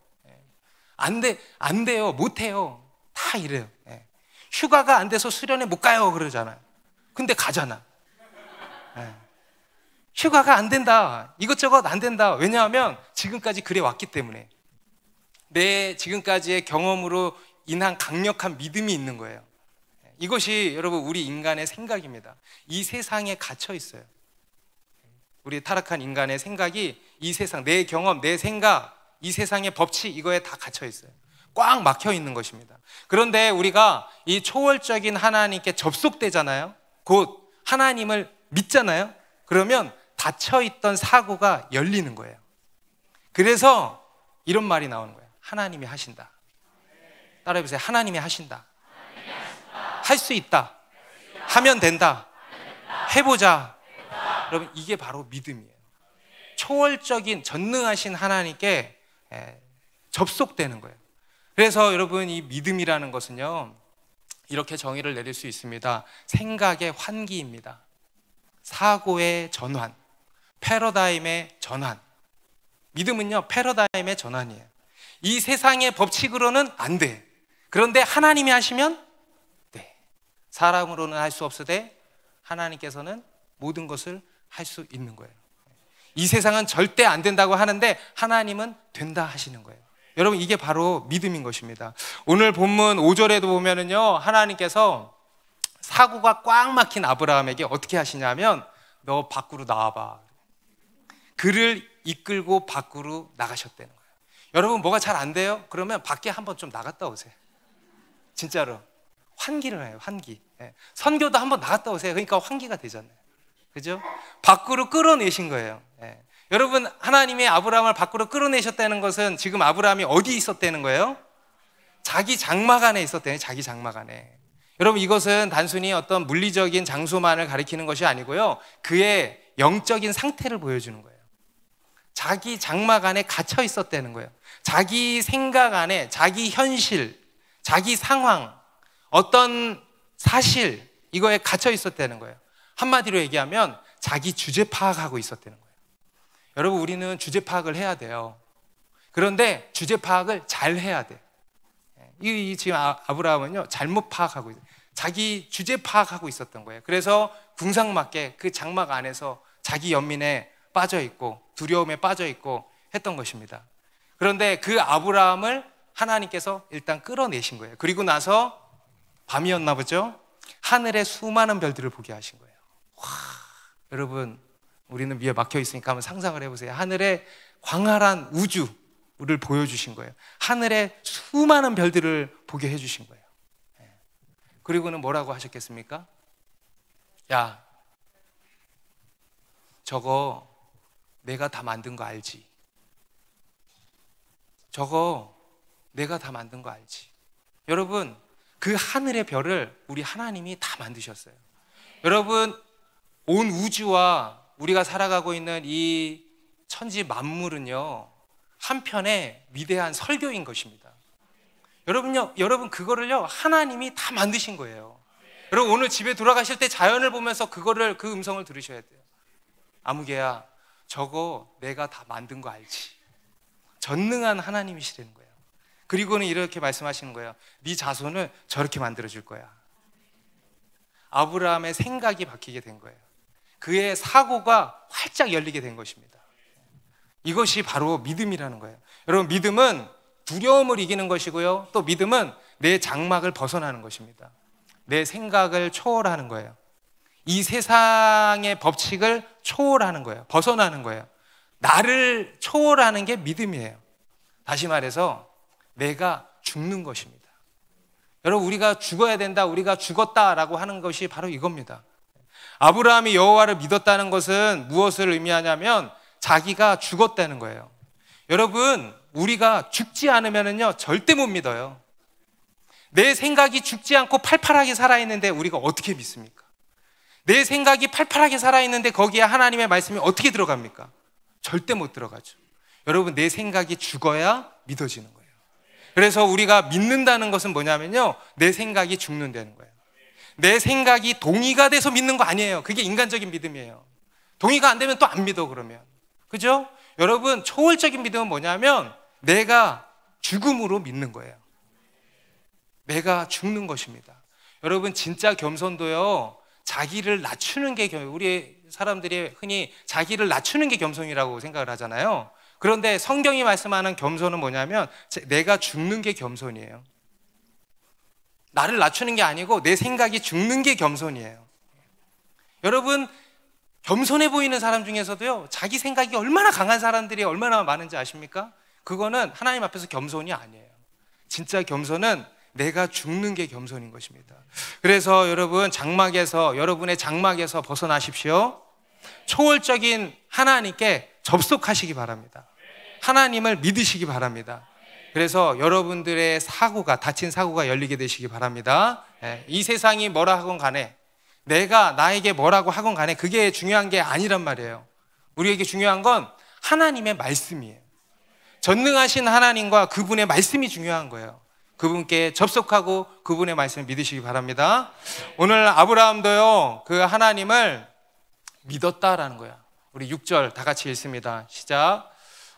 안 돼요, 못해요. 다 이래요. 휴가가 안 돼서 수련회 못 가요 그러잖아요. 근데 가잖아. 휴가가 안 된다, 이것저것 안 된다. 왜냐하면 지금까지 그래 왔기 때문에. 내 지금까지의 경험으로 인한 강력한 믿음이 있는 거예요. 이것이 여러분 우리 인간의 생각입니다. 이 세상에 갇혀 있어요. 우리 타락한 인간의 생각이 이 세상, 내 경험, 내 생각, 이 세상의 법칙, 이거에 다 갇혀 있어요. 꽉 막혀 있는 것입니다. 그런데 우리가 이 초월적인 하나님께 접속되잖아요. 곧 하나님을 믿잖아요. 그러면 닫혀있던 사고가 열리는 거예요. 그래서 이런 말이 나오는 거예요. 하나님이 하신다. 따라해보세요. 하나님이 하신다. 할 수 있다. 하면 된다. 해보자. 여러분, 이게 바로 믿음이에요. 초월적인 전능하신 하나님께 접속되는 거예요. 그래서 여러분, 이 믿음이라는 것은요, 이렇게 정의를 내릴 수 있습니다. 생각의 환기입니다. 사고의 전환, 패러다임의 전환. 믿음은요, 패러다임의 전환이에요. 이 세상의 법칙으로는 안 돼. 그런데 하나님이 하시면 돼. 사람으로는 할 수 없으되 하나님께서는 모든 것을 할 수 있는 거예요. 이 세상은 절대 안 된다고 하는데 하나님은 된다 하시는 거예요. 여러분, 이게 바로 믿음인 것입니다. 오늘 본문 5절에도 보면은요, 하나님께서 사고가 꽉 막힌 아브라함에게 어떻게 하시냐면, 너 밖으로 나와봐. 그를 이끌고 밖으로 나가셨다는 거예요. 여러분, 뭐가 잘 안 돼요? 그러면 밖에 한번 좀 나갔다 오세요. 진짜로 환기를 해요. 환기. 선교도 한번 나갔다 오세요. 그러니까 환기가 되잖아요. 그죠? 밖으로 끌어내신 거예요. 여러분, 하나님이 아브라함을 밖으로 끌어내셨다는 것은 지금 아브라함이 어디 있었다는 거예요? 자기 장막 안에 있었대요. 자기 장막 안에. 여러분, 이것은 단순히 어떤 물리적인 장소만을 가리키는 것이 아니고요, 그의 영적인 상태를 보여주는 거예요. 자기 장막 안에 갇혀 있었다는 거예요. 자기 생각 안에, 자기 현실, 자기 상황, 어떤 사실, 이거에 갇혀 있었다는 거예요. 한마디로 얘기하면 자기 주제 파악하고 있었다는 거예요. 여러분, 우리는 주제 파악을 해야 돼요. 그런데 주제 파악을 잘 해야 돼. 이 지금 아브라함은요, 잘못 파악하고 있어요. 자기 주제 파악하고 있었던 거예요. 그래서 궁상맞게 그 장막 안에서 자기 연민에 빠져 있고 두려움에 빠져 있고 했던 것입니다. 그런데 그 아브라함을 하나님께서 일단 끌어내신 거예요. 그리고 나서 밤이었나 보죠? 하늘의 수많은 별들을 보게 하신 거예요. 와, 여러분, 우리는 위에 막혀 있으니까 한번 상상을 해보세요. 하늘의 광활한 우주를 보여주신 거예요. 하늘의 수많은 별들을 보게 해주신 거예요. 그리고는 뭐라고 하셨겠습니까? 야, 저거 내가 다 만든 거 알지? 저거 내가 다 만든 거 알지? 여러분, 그 하늘의 별을 우리 하나님이 다 만드셨어요. 여러분, 온 우주와 우리가 살아가고 있는 이 천지 만물은요, 한편의 위대한 설교인 것입니다. 여러분 그거를요, 하나님이 다 만드신 거예요. 여러분, 오늘 집에 돌아가실 때 자연을 보면서 그 음성을 들으셔야 돼요. 아무개야, 저거 내가 다 만든 거 알지? 전능한 하나님이시라는 거예요. 그리고는 이렇게 말씀하시는 거예요. 네 자손을 저렇게 만들어 줄 거야. 아브라함의 생각이 바뀌게 된 거예요. 그의 사고가 활짝 열리게 된 것입니다. 이것이 바로 믿음이라는 거예요. 여러분, 믿음은 두려움을 이기는 것이고요, 또 믿음은 내 장막을 벗어나는 것입니다. 내 생각을 초월하는 거예요. 이 세상의 법칙을 초월하는 거예요. 벗어나는 거예요. 나를 초월하는 게 믿음이에요. 다시 말해서 내가 죽는 것입니다. 여러분, 우리가 죽어야 된다, 우리가 죽었다라고 하는 것이 바로 이겁니다. 아브라함이 여호와를 믿었다는 것은 무엇을 의미하냐면 자기가 죽었다는 거예요. 여러분, 우리가 죽지 않으면요 절대 못 믿어요. 내 생각이 죽지 않고 팔팔하게 살아있는데 우리가 어떻게 믿습니까? 내 생각이 팔팔하게 살아있는데 거기에 하나님의 말씀이 어떻게 들어갑니까? 절대 못 들어가죠. 여러분, 내 생각이 죽어야 믿어지는 거예요. 그래서 우리가 믿는다는 것은 뭐냐면요, 내 생각이 죽는다는 거예요. 내 생각이 동의가 돼서 믿는 거 아니에요. 그게 인간적인 믿음이에요. 동의가 안 되면 또 안 믿어, 그러면. 그죠? 여러분, 초월적인 믿음은 뭐냐면 내가 죽음으로 믿는 거예요. 내가 죽는 것입니다. 여러분, 진짜 겸손도요, 자기를 낮추는 게, 우리 사람들이 흔히 자기를 낮추는 게 겸손이라고 생각을 하잖아요. 그런데 성경이 말씀하는 겸손은 뭐냐면 내가 죽는 게 겸손이에요. 나를 낮추는 게 아니고 내 생각이 죽는 게 겸손이에요. 여러분, 겸손해 보이는 사람 중에서도요, 자기 생각이 얼마나 강한 사람들이 얼마나 많은지 아십니까? 그거는 하나님 앞에서 겸손이 아니에요. 진짜 겸손은 내가 죽는 게 겸손인 것입니다. 그래서 여러분, 여러분의 장막에서 벗어나십시오. 초월적인 하나님께 접속하시기 바랍니다. 하나님을 믿으시기 바랍니다. 그래서 여러분들의 다친 사고가 열리게 되시기 바랍니다. 이 세상이 뭐라 하건 간에, 내가 나에게 뭐라고 하건 간에 그게 중요한 게 아니란 말이에요. 우리에게 중요한 건 하나님의 말씀이에요. 전능하신 하나님과 그분의 말씀이 중요한 거예요. 그분께 접속하고 그분의 말씀을 믿으시기 바랍니다. 오늘 아브라함도요, 그 하나님을 믿었다라는 거야. 우리 6절 다 같이 읽습니다. 시작.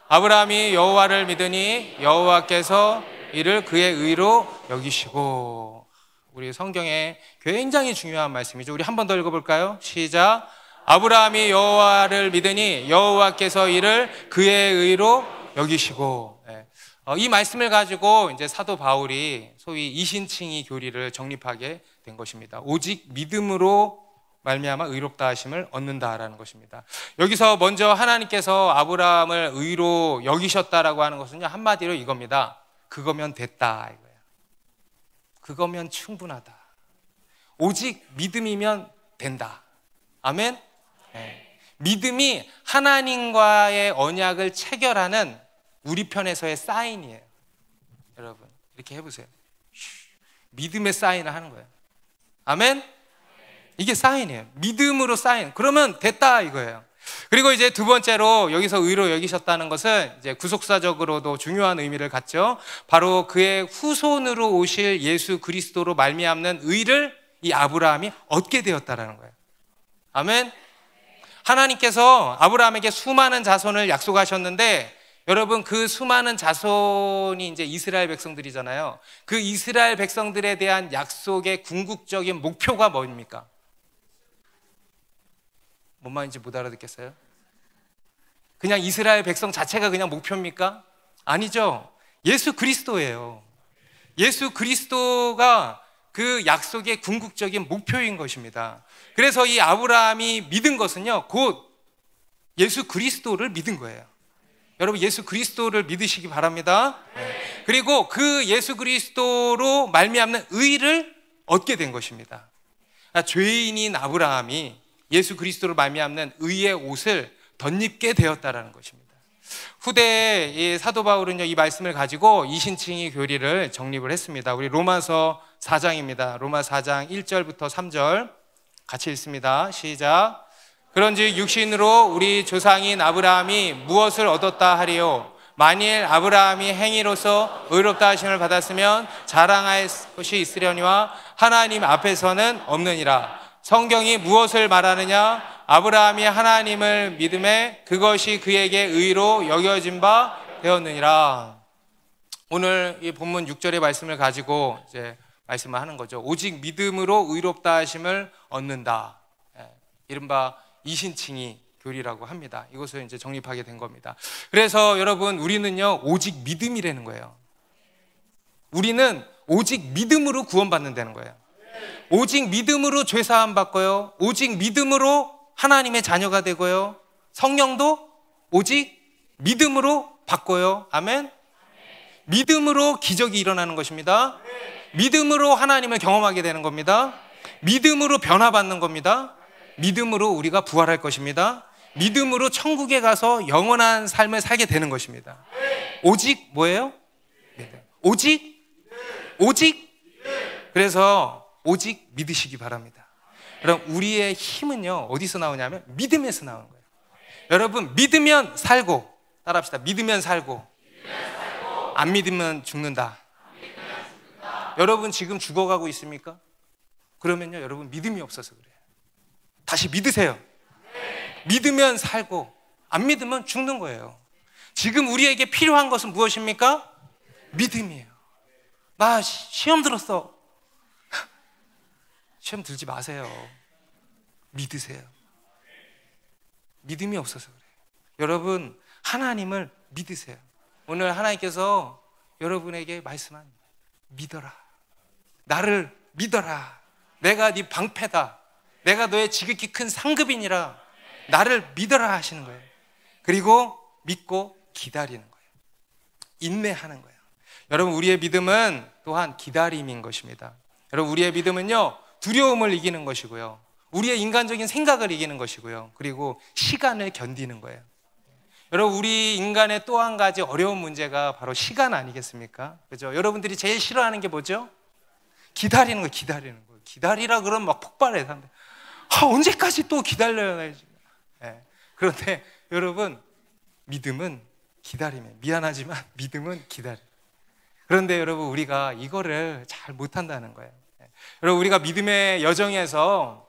아브라함이 여호와를 믿으니 여호와께서 이를 그의 의로 여기시고. 우리 성경에 굉장히 중요한 말씀이죠. 우리 한 번 더 읽어볼까요? 시작. 아브라함이 여호와를 믿으니 여호와께서 이를 그의 의로 여기시고. 이 말씀을 가지고 이제 사도 바울이 소위 이신칭의 교리를 정립하게 된 것입니다. 오직 믿음으로 말미암아 의롭다 하심을 얻는다라는 것입니다. 여기서 먼저 하나님께서 아브라함을 의로 여기셨다라고 하는 것은요, 한마디로 이겁니다. 그거면 됐다 이거예요. 그거면 충분하다. 오직 믿음이면 된다. 아멘. 네. 믿음이 하나님과의 언약을 체결하는 우리 편에서의 사인이에요. 여러분, 이렇게 해보세요. 믿음의 사인을 하는 거예요. 아멘. 이게 사인이에요. 믿음으로 사인. 그러면 됐다 이거예요. 그리고 이제 두 번째로 여기서 의로 여기셨다는 것은 이제 구속사적으로도 중요한 의미를 갖죠. 바로 그의 후손으로 오실 예수 그리스도로 말미암는 의를 이 아브라함이 얻게 되었다라는 거예요. 아멘. 하나님께서 아브라함에게 수많은 자손을 약속하셨는데, 여러분, 그 수많은 자손이 이제 이스라엘 백성들이잖아요. 그 이스라엘 백성들에 대한 약속의 궁극적인 목표가 뭡니까? 뭔 말인지 못 알아듣겠어요? 그냥 이스라엘 백성 자체가 그냥 목표입니까? 아니죠. 예수 그리스도예요. 예수 그리스도가 그 약속의 궁극적인 목표인 것입니다. 그래서 이 아브라함이 믿은 것은요, 곧 예수 그리스도를 믿은 거예요. 여러분, 예수 그리스도를 믿으시기 바랍니다. 그리고 그 예수 그리스도로 말미암는 의를 얻게 된 것입니다. 죄인인 아브라함이 예수 그리스도로 말미암는 의의 옷을 덧입게 되었다라는 것입니다. 후대에 사도 바울은요, 이 말씀을 가지고 이신칭의 교리를 정립을 했습니다. 우리 로마서 4장입니다. 로마 4장 1절부터 3절 같이 읽습니다. 시작. 그런즉 육신으로 우리 조상인 아브라함이 무엇을 얻었다 하리요? 만일 아브라함이 행위로서 의롭다 하심을 받았으면 자랑할 것이 있으려니와 하나님 앞에서는 없느니라. 성경이 무엇을 말하느냐? 아브라함이 하나님을 믿음에 그것이 그에게 의로 여겨진 바 되었느니라. 오늘 이 본문 6절의 말씀을 가지고 이제 말씀을 하는 거죠. 오직 믿음으로 의롭다 하심을 얻는다. 이른바 이신칭의 교리라고 합니다. 이것을 이제 정립하게 된 겁니다. 그래서 여러분, 우리는요 오직 믿음이라는 거예요. 우리는 오직 믿음으로 구원받는다는 거예요. 오직 믿음으로 죄사함 받고요, 오직 믿음으로 하나님의 자녀가 되고요, 성령도 오직 믿음으로 받고요. 아멘. 믿음으로 기적이 일어나는 것입니다. 믿음으로 하나님을 경험하게 되는 겁니다. 믿음으로 변화받는 겁니다. 믿음으로 우리가 부활할 것입니다. 믿음으로 천국에 가서 영원한 삶을 살게 되는 것입니다. 오직 뭐예요? 오직. 그래서 오직 믿으시기 바랍니다. 그럼 우리의 힘은요 어디서 나오냐면 믿음에서 나오는 거예요. 여러분, 믿으면 살고, 따라합시다. 믿으면 살고, 안 믿으면 죽는다. 여러분 지금 죽어가고 있습니까? 그러면요 여러분 믿음이 없어서 그래요. 다시 믿으세요. 믿으면 살고, 안 믿으면 죽는 거예요. 지금 우리에게 필요한 것은 무엇입니까? 믿음이에요. 나 시험 들었어. 시험 들지 마세요. 믿으세요. 믿음이 없어서 그래요. 여러분, 하나님을 믿으세요. 오늘 하나님께서 여러분에게 말씀합니다. 믿어라. 나를 믿어라. 내가 네 방패다. 내가 너의 지극히 큰 상급이니라. 나를 믿어라 하시는 거예요. 그리고 믿고 기다리는 거예요. 인내하는 거예요. 여러분, 우리의 믿음은 또한 기다림인 것입니다. 여러분, 우리의 믿음은요 두려움을 이기는 것이고요, 우리의 인간적인 생각을 이기는 것이고요, 그리고 시간을 견디는 거예요. 여러분, 우리 인간의 또 한 가지 어려운 문제가 바로 시간 아니겠습니까? 그죠? 여러분들이 제일 싫어하는 게 뭐죠? 기다리는 거예요. 기다리라 그러면 막 폭발해. 언제까지 또 기다려야 되지? 네. 그런데 여러분, 믿음은 기다리면, 미안하지만 믿음은 기다려. 그런데 여러분, 우리가 이거를 잘 못한다는 거예요. 여러분, 우리가 믿음의 여정에서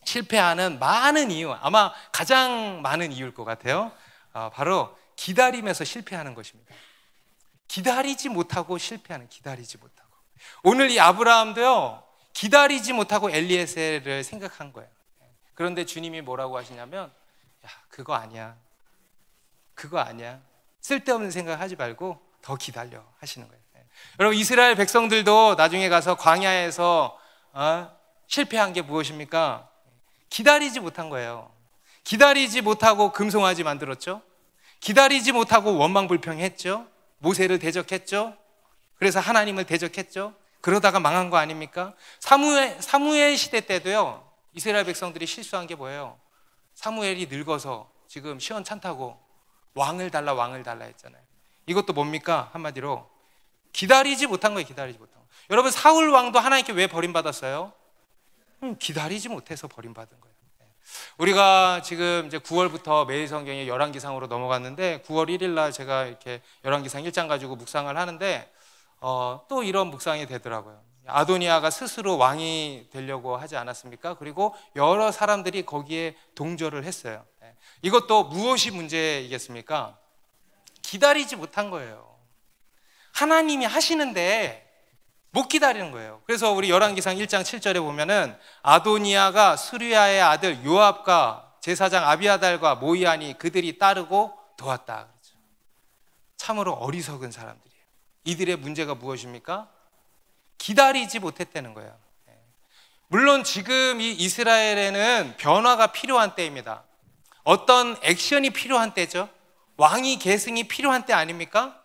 실패하는 많은 이유, 아마 가장 많은 이유일 것 같아요. 바로 기다림에서 실패하는 것입니다. 기다리지 못하고 실패하는, 기다리지 못하고. 오늘 이 아브라함도요 기다리지 못하고 엘리에셀을 생각한 거예요. 그런데 주님이 뭐라고 하시냐면, 야, 그거 아니야. 쓸데없는 생각하지 말고 더 기다려 하시는 거예요. 여러분, 이스라엘 백성들도 나중에 가서 광야에서 실패한 게 무엇입니까? 기다리지 못한 거예요. 기다리지 못하고 금송아지 만들었죠. 기다리지 못하고 원망불평했죠. 모세를 대적했죠. 그래서 하나님을 대적했죠. 그러다가 망한 거 아닙니까? 사무엘 시대 때도요 이스라엘 백성들이 실수한 게 뭐예요? 사무엘이 늙어서 지금 시원찮다고 왕을 달라 했잖아요. 이것도 뭡니까? 한마디로 기다리지 못한 거예요. 기다리지 못한 거. 여러분, 사울 왕도 하나님께 왜 버림받았어요? 기다리지 못해서 버림받은 거예요. 우리가 지금 이제 9월부터 매일 성경의 열왕기상으로 넘어갔는데, 9월 1일 날 제가 이렇게 열왕기상 1장 가지고 묵상을 하는데 또 이런 묵상이 되더라고요. 아도니아가 스스로 왕이 되려고 하지 않았습니까? 그리고 여러 사람들이 거기에 동조를 했어요. 이것도 무엇이 문제이겠습니까? 기다리지 못한 거예요. 하나님이 하시는데 못 기다리는 거예요. 그래서 우리 열왕기상 1장 7절에 보면은 아도니아가 수르야의 아들 요압과 제사장 아비아달과 모이아니 그들이 따르고 도왔다. 그렇죠. 참으로 어리석은 사람들이에요. 이들의 문제가 무엇입니까? 기다리지 못했다는 거예요. 물론 지금 이 이스라엘에는 변화가 필요한 때입니다. 어떤 액션이 필요한 때죠. 왕위 계승이 필요한 때 아닙니까?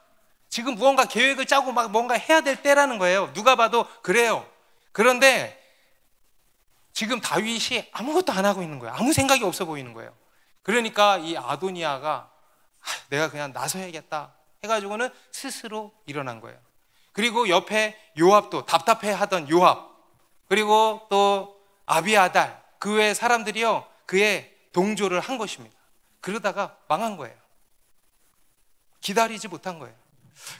지금 무언가 계획을 짜고 막 뭔가 해야 될 때라는 거예요. 누가 봐도 그래요. 그런데 지금 다윗이 아무것도 안 하고 있는 거예요. 아무 생각이 없어 보이는 거예요. 그러니까 이 아도니아가 내가 그냥 나서야겠다 해가지고는 스스로 일어난 거예요. 그리고 옆에 요압도, 답답해하던 요압, 그리고 또 아비아달, 그 외 사람들이요 그의 동조를 한 것입니다. 그러다가 망한 거예요. 기다리지 못한 거예요.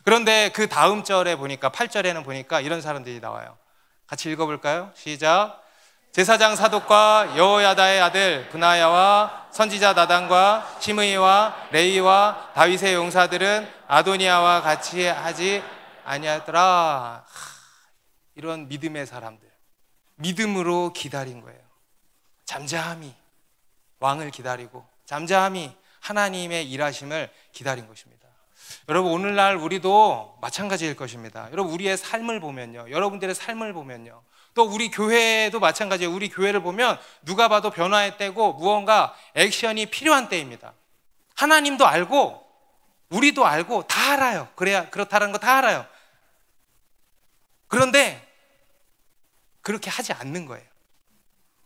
그런데 그 다음 절에 보니까, 8절에는 보니까 이런 사람들이 나와요. 같이 읽어볼까요? 시작. 제사장 사독과 여호야다의 아들 브나야와 선지자 나단과 시므이와 레이와 다윗의 용사들은 아도니아와 같이 하지 아니하더라. 이런 믿음의 사람들, 믿음으로 기다린 거예요. 잠잠히 왕을 기다리고 잠잠히 하나님의 일하심을 기다린 것입니다. 여러분, 오늘날 우리도 마찬가지일 것입니다. 여러분, 우리의 삶을 보면요, 여러분들의 삶을 보면요, 또 우리 교회도 마찬가지예요. 우리 교회를 보면 누가 봐도 변화의 때고 무언가 액션이 필요한 때입니다. 하나님도 알고 우리도 알고 다 알아요. 그렇다는 거 다 알아요. 그런데 그렇게 하지 않는 거예요.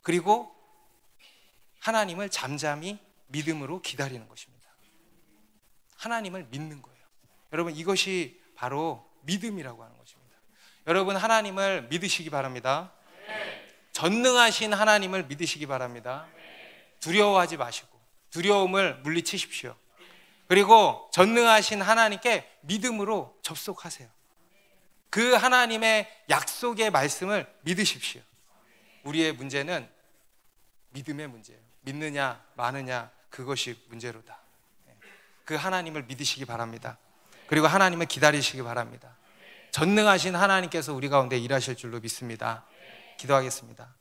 그리고 하나님을 잠잠히 믿음으로 기다리는 것입니다. 하나님을 믿는 거예요. 여러분, 이것이 바로 믿음이라고 하는 것입니다. 여러분, 하나님을 믿으시기 바랍니다. 전능하신 하나님을 믿으시기 바랍니다. 두려워하지 마시고 두려움을 물리치십시오. 그리고 전능하신 하나님께 믿음으로 접속하세요. 그 하나님의 약속의 말씀을 믿으십시오. 우리의 문제는 믿음의 문제예요. 믿느냐 마느냐, 그것이 문제로다. 그 하나님을 믿으시기 바랍니다. 그리고 하나님을 기다리시기 바랍니다. 전능하신 하나님께서 우리 가운데 일하실 줄로 믿습니다. 기도하겠습니다.